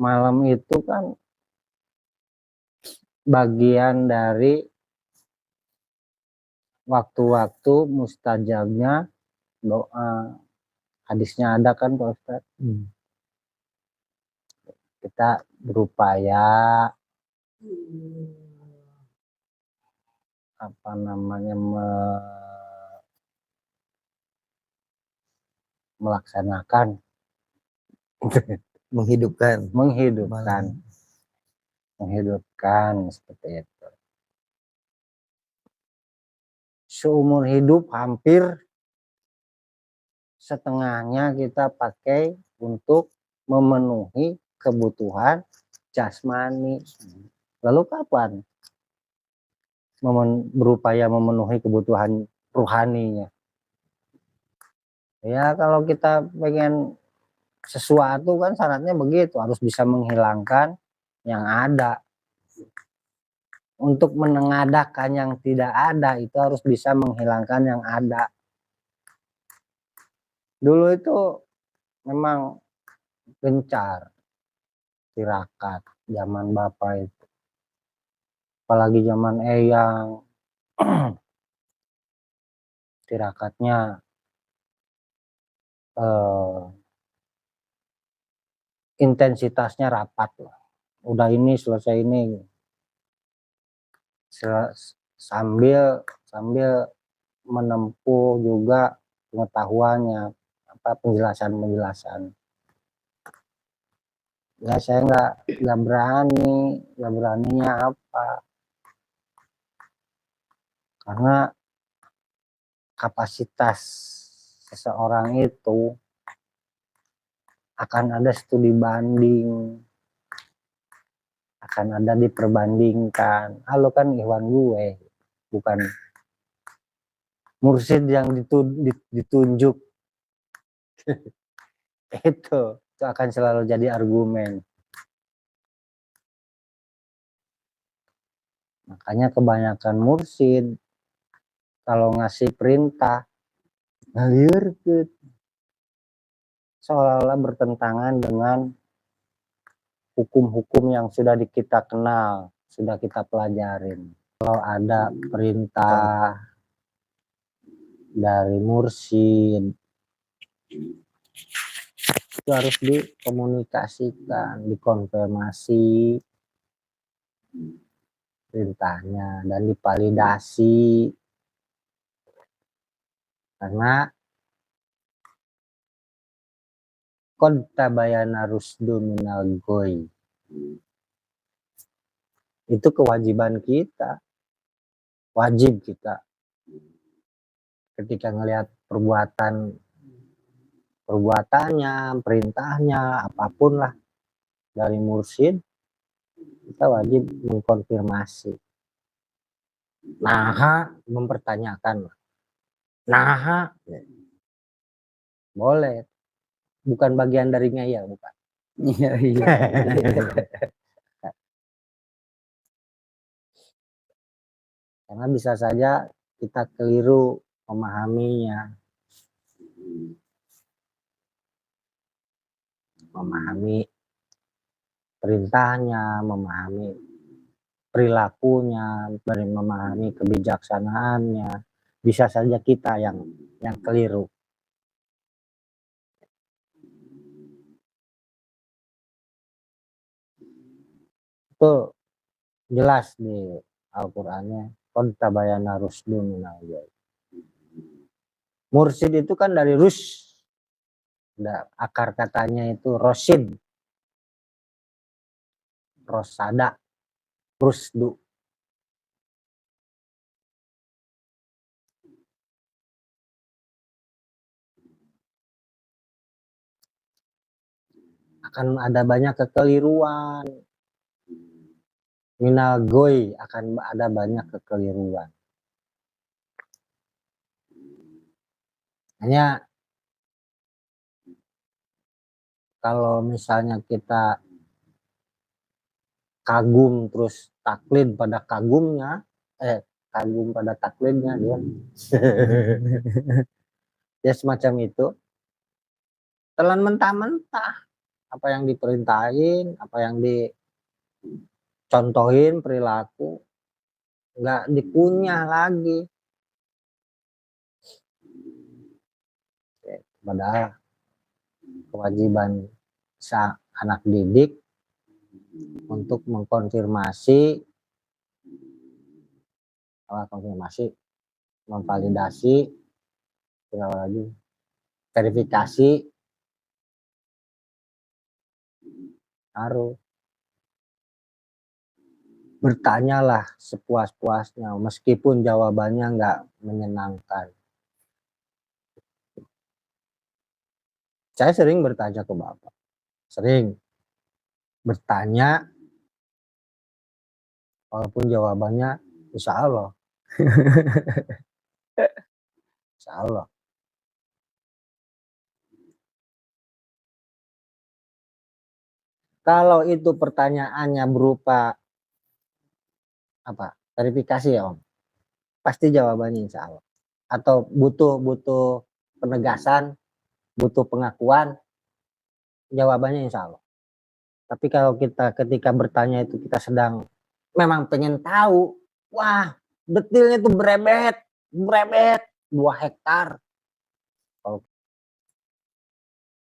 malam itu kan bagian dari waktu-waktu mustajabnya doa. Hadisnya ada kan Pak Ustaz? Kita berupaya melaksanakan menghidupkan seperti itu. Seumur hidup hampir setengahnya kita pakai untuk memenuhi kebutuhan jasmani. Lalu kapan berupaya memenuhi kebutuhan ruhaninya? Ya kalau kita pengen sesuatu kan syaratnya begitu, harus bisa menghilangkan yang ada. Untuk menengadakan yang tidak ada itu harus bisa menghilangkan yang ada. Dulu itu memang gencar tirakat zaman Bapak itu. Apalagi zaman Eyang. Tirakatnya intensitasnya rapat lah. Udah ini selesai ini. Sambil menempuh juga pengetahuannya, penjelasan. Ya saya nggak beraninya apa? Karena kapasitas seseorang itu akan ada studi banding, akan ada diperbandingkan. Halo kan Ikhwan gue, bukan mursyid yang ditunjuk. itu akan selalu jadi argumen. Makanya kebanyakan mursyid kalau ngasih perintah ngalir seolah-olah bertentangan dengan hukum-hukum yang sudah kita kenal, sudah kita pelajarin. Kalau ada perintah dari mursyid itu harus dikomunikasikan, dikonfirmasi perintahnya dan divalidasi, karena qad tabayyana rusdu minal ghoi. Itu kewajiban kita, wajib kita ketika ngelihat perbuatannya, perintahnya, apapun lah dari mursyid, kita wajib mengkonfirmasi. Mempertanyakan. Boleh. Bukan bagian darinya ya, bukan. Iya. Karena bisa saja kita keliru memahaminya. Memahami perintahnya, memahami perilakunya, memahami kebijaksanaannya. Bisa saja kita yang keliru. Itu jelas di Al-Qur'annya, qad tabayyana rusdu minal ghoi. Mursyid itu kan dari rusy. Akar katanya itu rosyid, rosada, rusdu. Akan ada banyak kekeliruan. Minal ghoi, akan ada banyak kekeliruan. Hanya kalau misalnya kita kagum terus taklid pada kagumnya, kagum pada taklidnya dia. Ya semacam itu. Telan mentah-mentah. apa yang diperintahin, apa yang dicontohin perilaku, nggak dikunyah lagi. Padahal kewajiban anak didik untuk mengkonfirmasi, memvalidasi, verifikasi, harus bertanyalah sepuas-puasnya meskipun jawabannya nggak menyenangkan. Saya sering bertanya ke Bapak, sering bertanya walaupun jawabannya insya Allah. Insya Allah. Kalau itu pertanyaannya berupa apa? Verifikasi ya Om. Pasti jawabannya insya Allah. Atau butuh penegasan, butuh pengakuan, jawabannya insya Allah. Tapi kalau kita ketika bertanya itu kita sedang memang pengen tahu, wah detilnya itu berebet 2 hektar.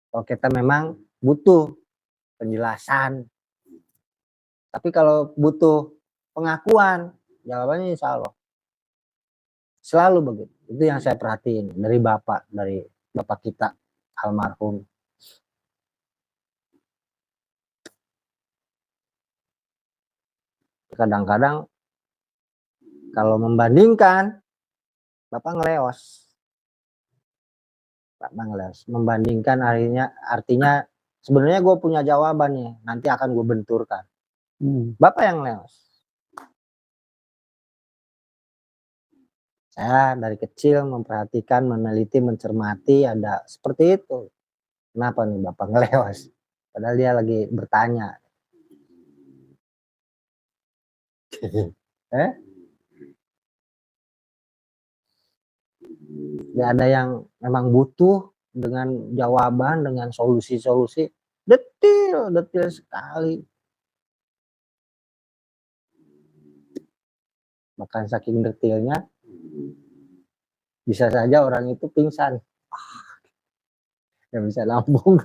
Kalau kita memang butuh penjelasan, tapi kalau butuh pengakuan, jawabannya insya Allah. Selalu begitu. Itu yang saya perhatiin dari Bapak kita almarhum. Kadang-kadang kalau membandingkan, Bapak ngeleos. Membandingkan artinya sebenarnya gue punya jawabannya, nanti akan gue benturkan. Bapak yang ngeleos. Saya dari kecil memperhatikan, meneliti, mencermati, ada seperti itu. Kenapa nih Bapak ngeleos? Padahal dia lagi bertanya. Gak ada yang memang butuh dengan jawaban, dengan solusi-solusi detil sekali. Bahkan saking detilnya, bisa saja orang itu pingsan. Gak bisa lambung.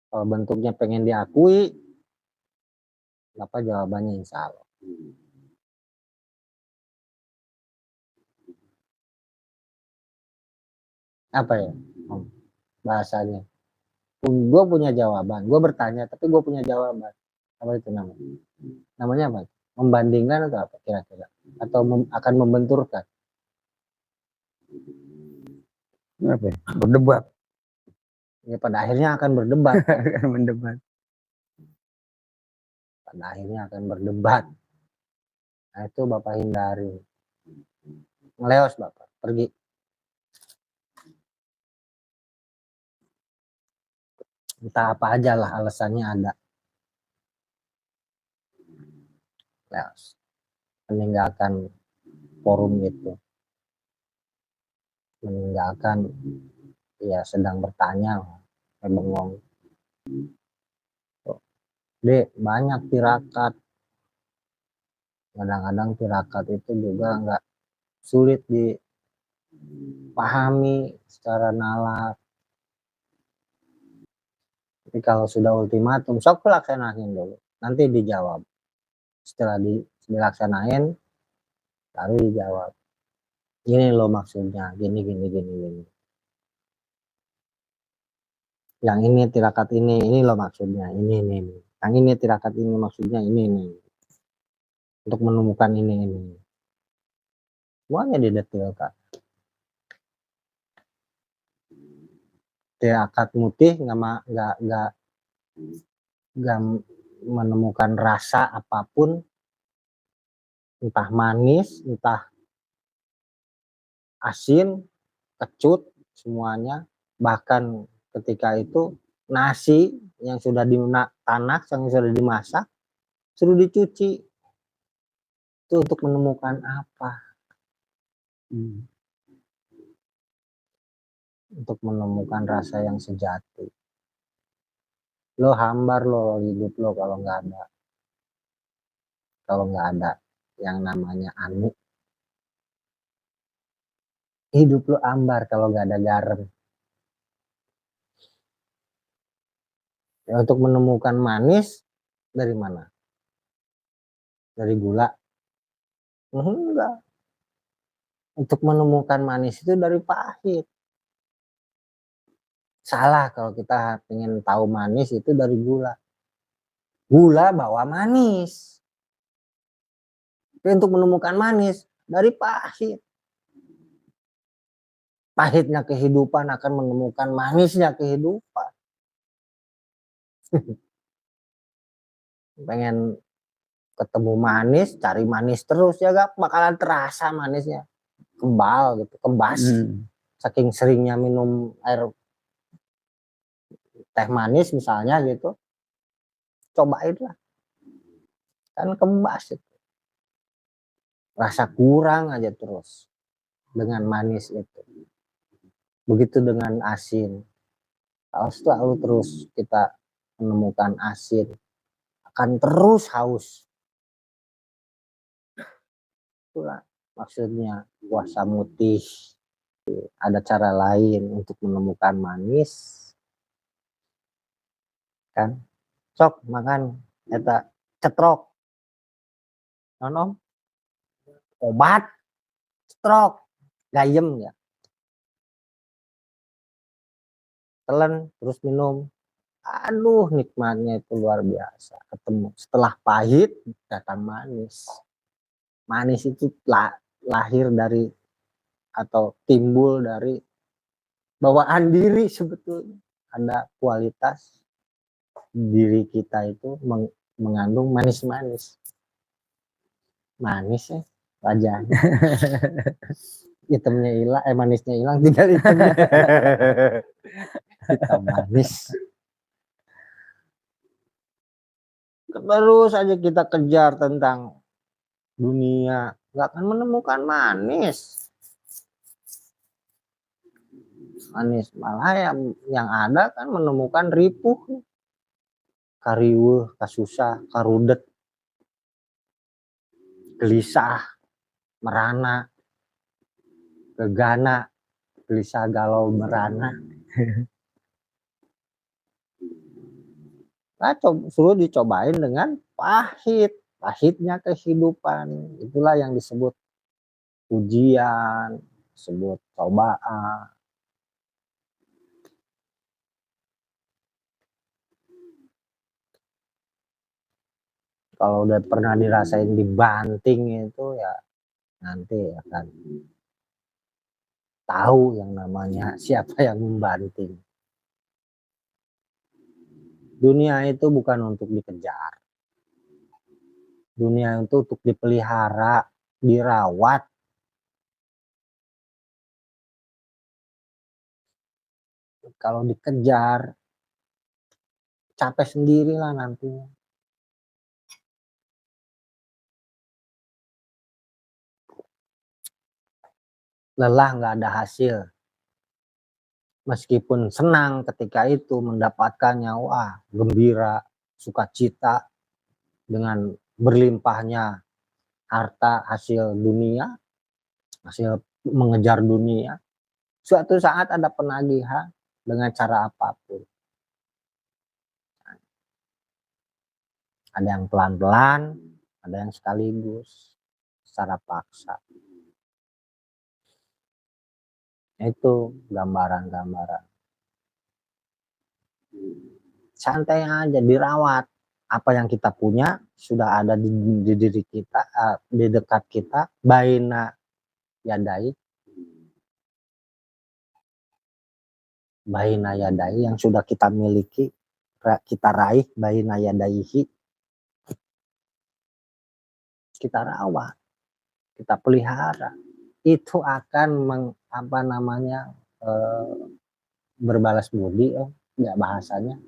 Kalau bentuknya pengen diakui, apa jawabannya insya Allah. Apa ya bahasanya? Gue punya jawaban, gue bertanya tapi gue punya jawaban. Apa itu namanya? Namanya apa? Membandingkan atau apa kira-kira? Atau akan membenturkan? Apa ya? Berdebat. Ya pada akhirnya akan berdebat. Akan mendebat. Pada akhirnya akan berdebat. Nah itu Bapak hindari. Ngeleos Bapak, pergi. Entah apa aja lah alasannya ada. Leos. Meninggalkan forum itu. Meninggalkan ya sedang bertanya. Bengong. Dek, banyak tirakat. Kadang-kadang tirakat itu juga nggak sulit dipahami secara nalar. Tapi kalau sudah ultimatum, sok laksanain dulu. Nanti dijawab. Setelah dilaksanain, baru dijawab. Gini loh maksudnya, gini. Yang ini tirakat ini loh maksudnya, ini. Yang ini tirakat ini maksudnya ini. Untuk menemukan ini. Semuanya didetilkan. Tirakat mutih nggak menemukan rasa apapun, entah manis, entah asin, kecut, semuanya. Bahkan ketika itu nasi yang sudah ditanak, yang sudah dimasak, suruh dicuci. Itu untuk menemukan apa? untuk menemukan rasa yang sejati. Lo hambar lo hidup lo kalau nggak ada yang namanya anu. Hidup lo hambar kalau nggak ada garam. Ya, untuk menemukan manis dari mana? Dari gula? Enggak. Untuk menemukan manis itu dari pahit. Salah kalau kita ingin tahu manis itu dari gula. Gula bawa manis. Tapi untuk menemukan manis dari pahit. Pahitnya kehidupan akan menemukan manisnya kehidupan. Pengen ketemu manis, cari manis terus ya gak bakalan terasa manisnya. Kebal gitu, kebas. Saking seringnya minum air teh manis misalnya gitu. Cobain lah. Kan kebas itu. Rasa kurang aja terus dengan manis itu. Begitu dengan asin. Kalau selalu terus kita menemukan asin, akan terus haus. Itulah maksudnya puasa mutih. Ada cara lain untuk menemukan manis. Kan? Sok makan eta cetrok. Non obat stroke gayem ya, telan terus minum, aduh nikmatnya itu luar biasa. Ketemu setelah pahit datang manis. Manis itu lahir dari atau timbul dari bawaan diri. Sebetulnya ada kualitas diri kita itu mengandung manis-manis. Manis ya wajahnya. Hitamnya hilang, manisnya hilang, tinggal hitamnya. Hitam manis. Terus aja kita kejar tentang dunia, nggak akan menemukan manis. Manis malah yang ada kan menemukan ripuh, kariweuh, kasusah, karudet, gelisah, merana, gegana, gelisah, galau, merana. Nah, suruh dicobain dengan pahit, pahitnya kehidupan. Itulah yang disebut ujian, disebut cobaan. Kalau udah pernah dirasain dibanting itu ya nanti akan tahu yang namanya siapa yang membanting. Dunia itu bukan untuk dikejar. Dunia itu untuk dipelihara, dirawat. Kalau dikejar, capek sendirilah nantinya. Lelah nggak ada hasil. Meskipun senang ketika itu mendapatkannya, wah gembira, sukacita dengan berlimpahnya harta hasil dunia, hasil mengejar dunia. Suatu saat ada penagihan dengan cara apapun. Ada yang pelan-pelan, ada yang sekaligus, secara paksa. Itu gambaran-gambaran. Santai aja, dirawat. Apa yang kita punya sudah ada di diri kita, di dekat kita, baina yadai. Baina yadai yang sudah kita miliki, kita raih, baina yadaihi. Kita rawat, kita pelihara. Itu akan berbalas budi, ya bahasanya.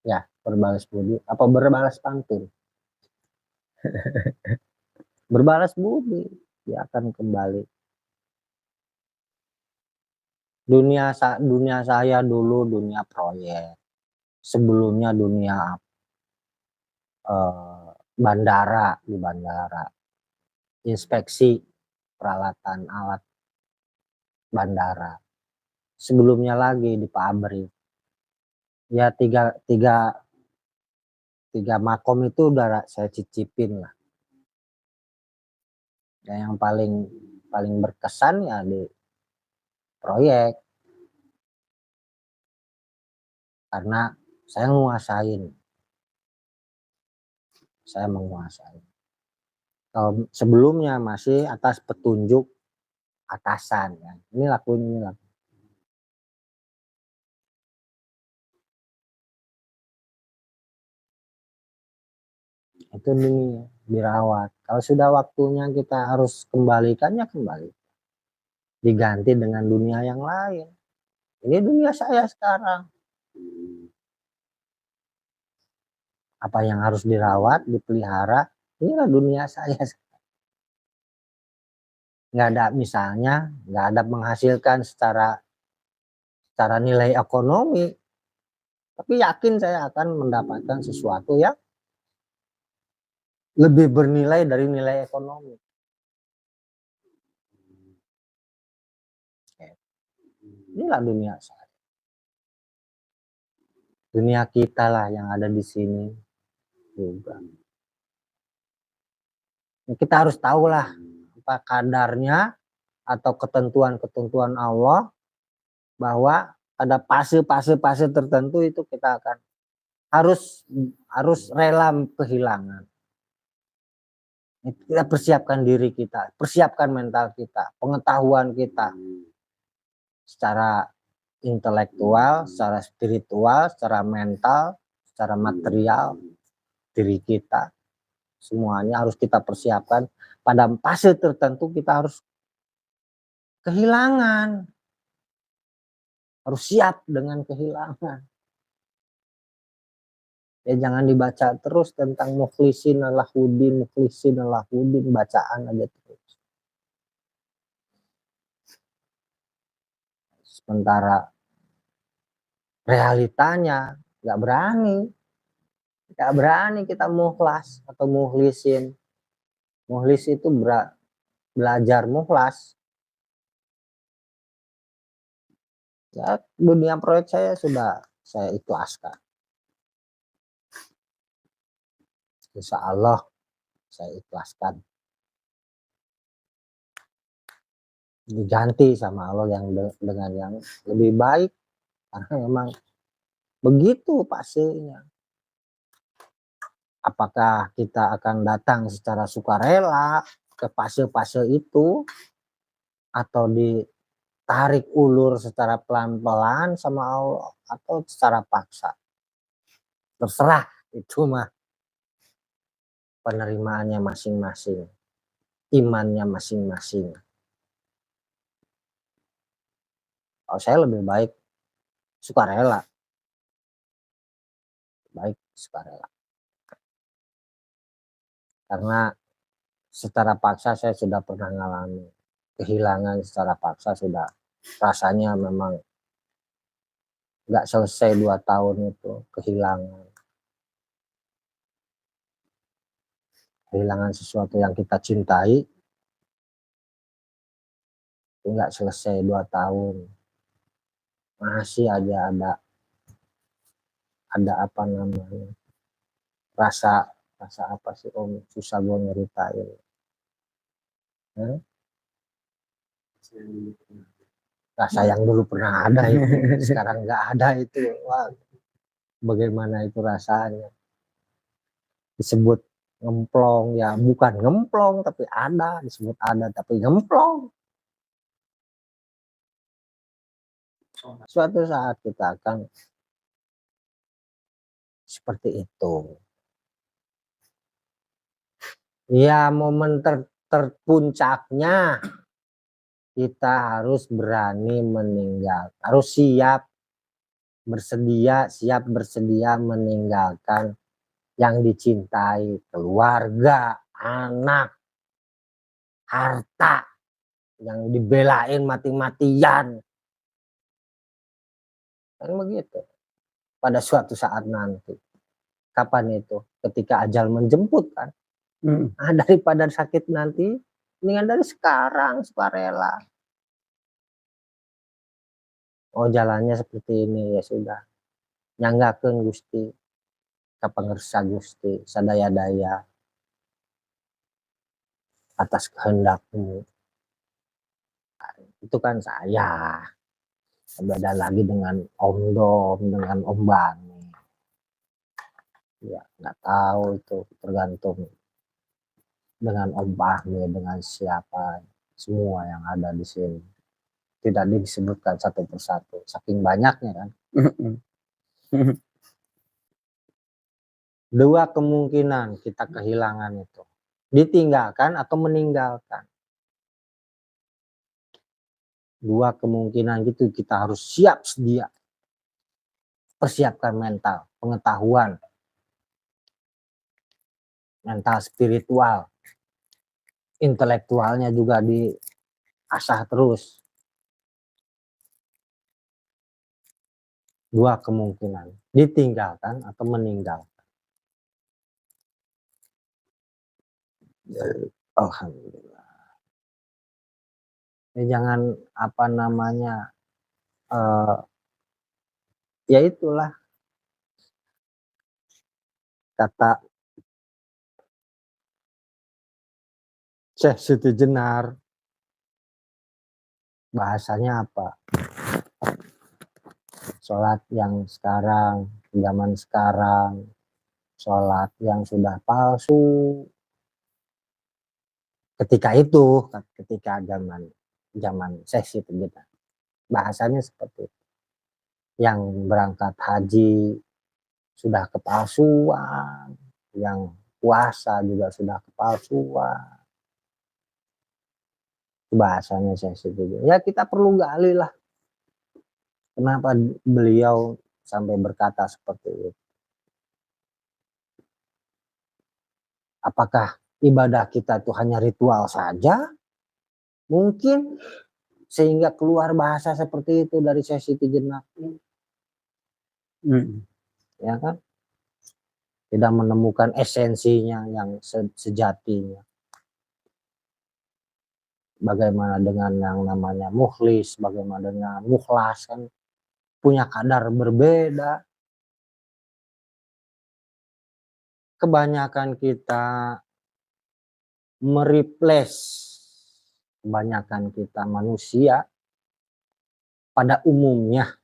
Ya, berbalas budi. Apa berbalas pantun? Berbalas budi, dia akan kembali. Dunia saya dulu dunia proyek, sebelumnya dunia bandara, di bandara, inspeksi peralatan alat bandara, sebelumnya lagi di pabrik. Ya tiga makom itu udah saya cicipin lah. Dan yang paling berkesan ya di proyek, karena saya menguasai. Kalau sebelumnya masih atas petunjuk atasan ya, ini lakuin ini lakuin. Itu dirawat. Kalau sudah waktunya kita harus kembalikan ya kembali, diganti dengan dunia yang lain. Ini dunia saya sekarang. Apa yang harus dirawat, dipelihara, inilah dunia saya. Nggak ada, misalnya nggak ada menghasilkan secara nilai ekonomi, tapi yakin saya akan mendapatkan sesuatu yang lebih bernilai dari nilai ekonomi. Inilah dunia saya. Dunia kita lah yang ada di sini juga. Kita harus tahulah apa kadarnya atau ketentuan-ketentuan Allah, bahwa ada fase-fase tertentu itu kita akan harus rela kehilangan. Kita persiapkan diri kita, persiapkan mental kita, pengetahuan kita secara intelektual, secara spiritual, secara mental, secara material, diri kita semuanya harus kita persiapkan. Pada fase tertentu kita harus kehilangan, harus siap dengan kehilangan. Ya jangan dibaca terus tentang mukhlisin Allahuddin, bacaan aja terus. Sementara realitanya nggak berani kita mukhlas atau mukhlisin. Mukhlis itu belajar mukhlas. Ya dunia proyek saya sudah saya ikhlaskan. Insya Allah saya ikhlaskan. Diganti sama Allah yang dengan yang lebih baik, karena memang begitu fasenya. Apakah kita akan datang secara sukarela ke fase-fase itu, atau ditarik ulur secara pelan-pelan sama Allah, atau secara paksa? Terserah, itu mah penerimaannya masing-masing, imannya masing-masing. Kalau saya lebih baik sukarela, karena secara paksa saya sudah pernah mengalami kehilangan secara paksa, sudah rasanya memang nggak selesai 2 tahun itu kehilangan sesuatu yang kita cintai, itu nggak selesai 2 tahun, masih aja ada apa namanya, rasa apa sih Om, susah gue nyeritain. Rasa yang dulu pernah ada itu sekarang nggak ada itu. Wah, bagaimana itu rasanya? Disebut ngemplong, ya bukan ngemplong tapi ada, disebut ada tapi ngemplong. Suatu saat kita akan seperti itu. Ya momen terpuncaknya kita harus berani meninggal, harus siap bersedia meninggalkan yang dicintai, keluarga, anak, harta yang dibelain mati-matian, Kan begitu. Pada suatu saat nanti. Kapan itu? Ketika ajal menjemput kan. Nah, daripada sakit nanti, mendingan dari sekarang sukarela. Oh jalannya seperti ini, ya sudah. Nyanggakeun Gusti. Kapangersa Gusti, sadaya-daya atas kehendak-Mu. Itu kan saya. Beda lagi dengan Om Dom, dengan Om Bani. Ya, nggak tahu itu, tergantung dengan Om Fahmi, dengan siapa, semua yang ada di sini. Tidak disebutkan satu persatu, saking banyaknya kan. Dua kemungkinan kita kehilangan itu. Ditinggalkan atau meninggalkan. Dua kemungkinan gitu, kita harus siap sedia. Persiapkan mental, pengetahuan, mental spiritual, intelektualnya juga diasah terus. Dua kemungkinan, ditinggalkan atau meninggalkan. Alhamdulillah. Jangan apa namanya, ya itulah kata Syekh Siti Jenar, bahasanya apa? Sholat yang sekarang, zaman sekarang, sholat yang sudah palsu. Ketika itu, ketika zaman Syekh Siti Jenar, bahasanya seperti itu. Yang berangkat haji sudah kepalsuan, yang puasa juga sudah kepalsuan. Bahasanya Syekh Siti Jenar. Ya kita perlu gali lah. Kenapa beliau sampai berkata seperti itu? Apakah ibadah kita itu hanya ritual saja? Mungkin sehingga keluar bahasa seperti itu dari Syekh Siti Jenar. Ya kan? Tidak menemukan esensinya yang sejatinya. Bagaimana dengan yang namanya mukhlis, bagaimana dengan mukhlas, kan punya kadar berbeda. Kebanyakan kita mereplace, kebanyakan kita manusia pada umumnya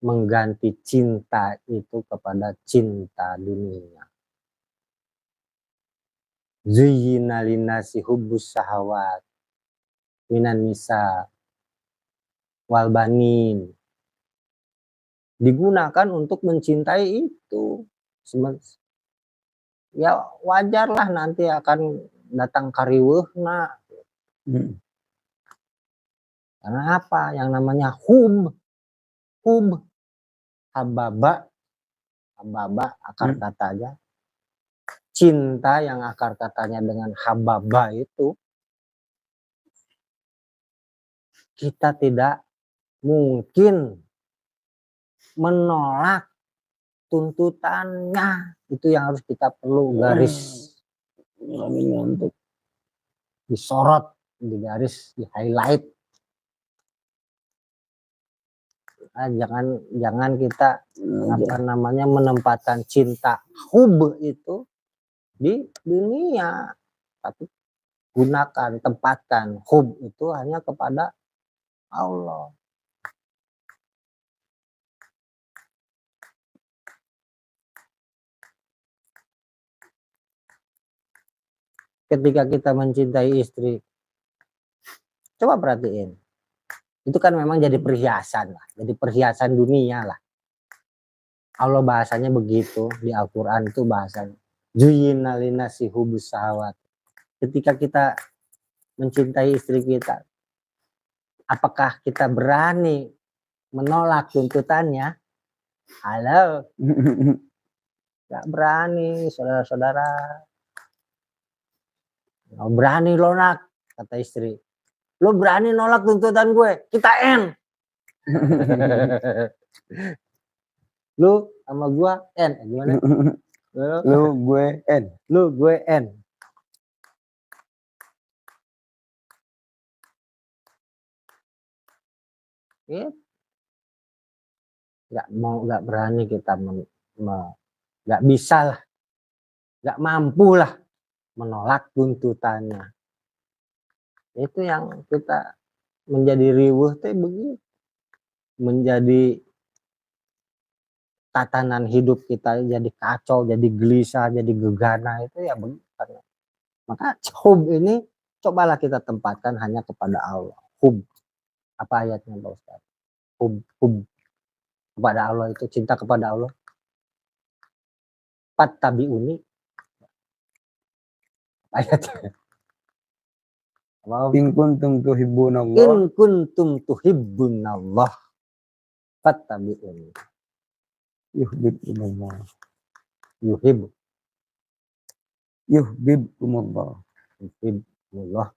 mengganti cinta itu kepada cinta dunia. Zuyyina linnasi hubbus syahawat minan nisa wal banin. Digunakan untuk mencintai itu. Ya wajarlah nanti akan datang kariweuhna. Karena apa? Yang namanya hub, hababa akar katanya. Cinta yang akar katanya dengan hababa itu, kita tidak mungkin menolak tuntutannya. Itu yang harus kita perlu garis untuk disorot, digaris, di highlight. Nah, jangan kita apa namanya menempatkan cinta hub itu di dunia, tapi gunakan, tempatkan hub itu hanya kepada Allah. Ketika kita mencintai istri, coba perhatiin, itu kan memang jadi perhiasan lah, jadi perhiasan dunia lah. Allah bahasanya begitu, di Al-Quran itu bahasanya zuyyina linnasi hubbus syahawat. Ketika kita mencintai istri kita, apakah kita berani menolak tuntutannya? Halo, gak berani, saudara-saudara. Berani lo nak, kata istri. Lo berani nolak tuntutan gue, kita end. Lu sama gua N, gimana? Lu gue N. Lu gue N. Nggak berani kita nggak bisa lah, nggak mampu lah menolak tuntutannya. Itu yang kita menjadi riweuh teh begitu, menjadi tatanan hidup kita jadi kacau, jadi gelisah, jadi gegana, itu ya begitu. Maka hub ini cobalah kita tempatkan hanya kepada Allah. Hub, apa ayatnya Pak Ustaz? Hub kepada Allah, itu cinta kepada Allah. Fattabi'uni, ayatnya. In kuntum tuhibbunallah. In kuntum tuhibbunallah fattabi'uni. Yuhibbukumullah. Yuhibbukumullah.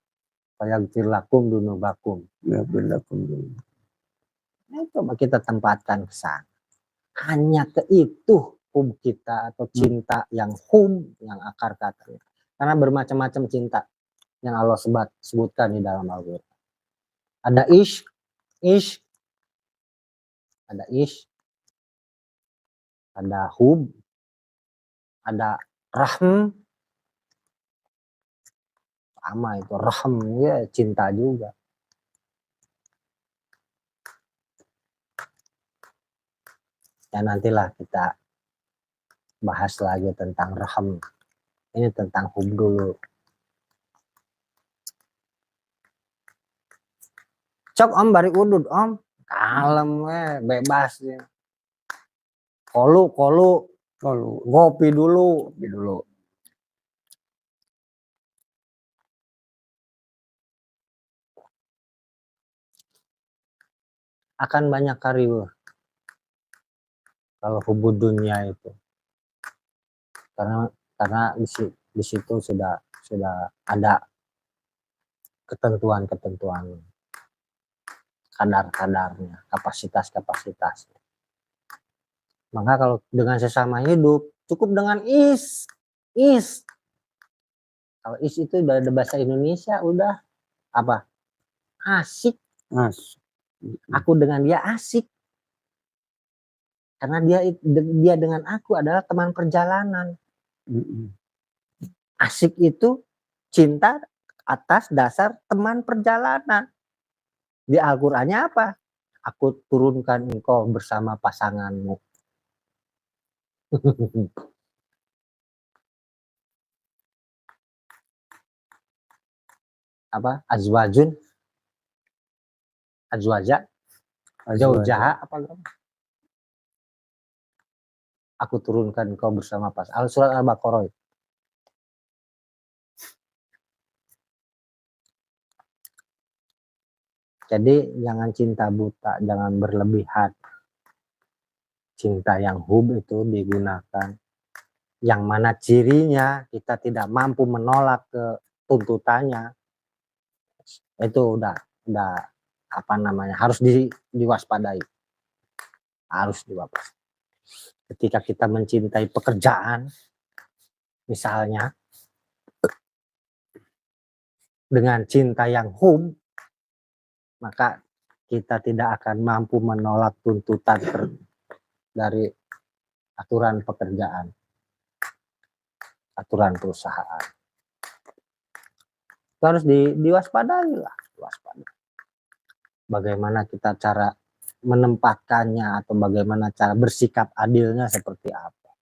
Fayaghfir lakum dunubakum. Yaghfir lakum. Coba kita tempatkan ke sana. Hanya ke itu hub kita atau cinta yang hub, yang akar katanya. Karena bermacam-macam cinta yang Allah sebutkan di dalam Al-Quran. Ada ish, ada hub, ada rahm, sama itu rahm ya cinta juga. Ya nantilah kita bahas lagi tentang rahm. Ini tentang hub dulu. Cok om bari udud om, kalem bebas ya. Kolu ngopi dulu. Akan banyak kariweuh kalau hubud dunia itu, karena di situ sudah ada ketentuan kadar-kadarnya, kapasitasnya. Maka kalau dengan sesama hidup cukup dengan is. Kalau is itu udah ada bahasa Indonesia, udah apa? Asik. Aku dengan dia asik. Karena dia dengan aku adalah teman perjalanan. Asik itu cinta atas dasar teman perjalanan. Di Al-Qur'annya apa? Aku turunkan engkau bersama pasanganmu. Apa? Azwaja, zaujaha apa? Aku turunkan engkau bersama surat Al-Baqarah. Jadi jangan cinta buta, jangan berlebihan. Cinta yang hub itu digunakan, yang mana cirinya kita tidak mampu menolak ke tuntutannya, itu udah apa namanya, harus diwaspadai. Ketika kita mencintai pekerjaan, misalnya dengan cinta yang hub, maka kita tidak akan mampu menolak tuntutan dari aturan pekerjaan, aturan perusahaan. Itu harus diwaspadai lah. Bagaimana kita cara menempatkannya atau bagaimana cara bersikap adilnya seperti apa.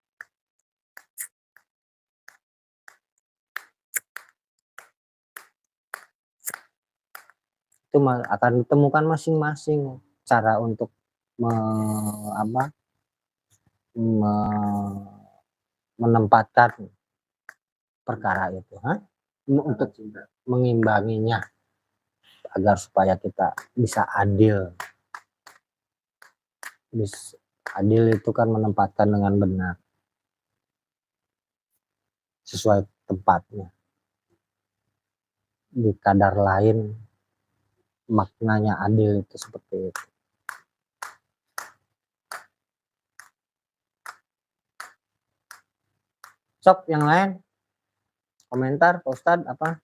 Itu akan ditemukan masing-masing cara untuk menempatkan perkara itu, untuk mengimbanginya agar supaya kita bisa adil. Adil itu kan menempatkan dengan benar sesuai tempatnya. Di kadar lain maknanya adil itu seperti itu. Sok yang lain komentar Pak Ustadz apa